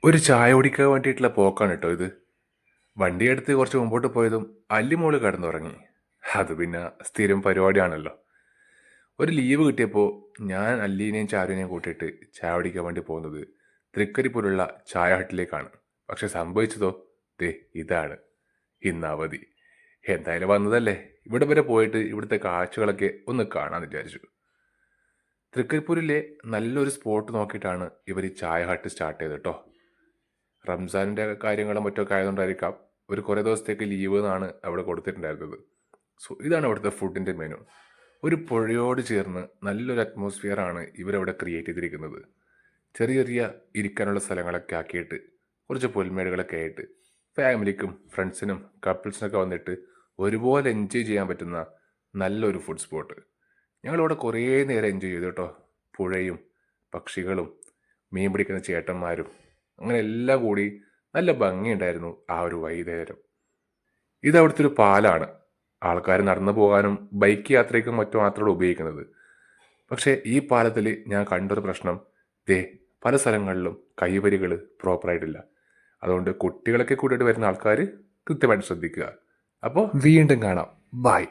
ഒരു ചായ കുടിക്കാൻ വേണ്ടിയിട്ടുള്ള പോക്കാണ് കേട്ടോ ഇത്. വണ്ടിയെടുത്ത് കുറച്ച് മുമ്പോട്ട് പോയതും അല്ലിമോള് കിടന്നുറങ്ങി. അത് പിന്നെ സ്ഥിരം പരിപാടിയാണല്ലോ. ഒരു ലീവ് കിട്ടിയപ്പോൾ ഞാൻ അല്ലീനെയും ചാരുവിനെയും കൂട്ടിയിട്ട് ചായ കുടിക്കാൻ വേണ്ടി പോകുന്നത് തൃക്കരിപ്പൂരുള്ള ചായ ഹട്ടിലേക്കാണ്. പക്ഷെ സംഭവിച്ചതോ ദേ ഇതാണ്. ഇന്ന് അവധി. എന്തായാലും വന്നതല്ലേ, ഇവിടെ വരെ പോയിട്ട് ഇവിടുത്തെ കാഴ്ചകളൊക്കെ ഒന്ന് കാണാമെന്ന് വിചാരിച്ചു. തൃക്കരിപ്പൂരിലെ നല്ലൊരു സ്പോട്ട് നോക്കിയിട്ടാണ് ഇവർ ഈ ചായ ഹട്ട് സ്റ്റാർട്ട് ചെയ്തത് കേട്ടോ. റംസാനിൻ്റെ കാര്യങ്ങളും മറ്റൊക്കെ ആയതുകൊണ്ടായിരിക്കാം ഒരു കുറേ ദിവസത്തേക്ക് ലീവ് എന്നാണ് അവിടെ കൊടുത്തിട്ടുണ്ടായിരുന്നത്. സോ ഇതാണ് അവിടുത്തെ ഫുഡിൻ്റെ മെനു. ഒരു പുഴയോട് ചേർന്ന് നല്ലൊരു അറ്റ്മോസ്ഫിയറാണ് ഇവരവിടെ ക്രിയേറ്റ് ചെയ്തിരിക്കുന്നത്. ചെറിയ ചെറിയ ഇരിക്കാനുള്ള സ്ഥലങ്ങളൊക്കെ ആക്കിയിട്ട് കുറച്ച് പുൽമേടുകളൊക്കെ ആയിട്ട് ഫാമിലിക്കും ഫ്രണ്ട്സിനും കപ്പിൾസിനൊക്കെ വന്നിട്ട് ഒരുപോലെ എൻജോയ് ചെയ്യാൻ പറ്റുന്ന നല്ലൊരു ഫുഡ് സ്പോട്ട്. ഞങ്ങളിവിടെ കുറേ നേരം എൻജോയ് ചെയ്തു കേട്ടോ. പുഴയും പക്ഷികളും മീൻ പിടിക്കുന്ന ചേട്ടന്മാരും അങ്ങനെ എല്ലാം കൂടി നല്ല ഭംഗിയുണ്ടായിരുന്നു ആ ഒരു വൈകുന്നേരം. ഇത് അവിടുത്തെ ഒരു പാലാണ്. ആൾക്കാർ നടന്നു പോകാനും ബൈക്ക് യാത്രയ്ക്കും മറ്റും മാത്രമാണ് ഉപയോഗിക്കുന്നത്. പക്ഷേ ഈ പാലത്തിൽ ഞാൻ കണ്ടൊരു പ്രശ്നം, ദേ പല സ്ഥലങ്ങളിലും കൈവരികൾ പ്രോപ്പറായിട്ടില്ല. അതുകൊണ്ട് കുട്ടികളൊക്കെ കൂട്ടിയിട്ട് വരുന്ന ആൾക്കാർ കൃത്യമായിട്ട് ശ്രദ്ധിക്കുക. അപ്പോൾ വീണ്ടും കാണാം. ബൈ.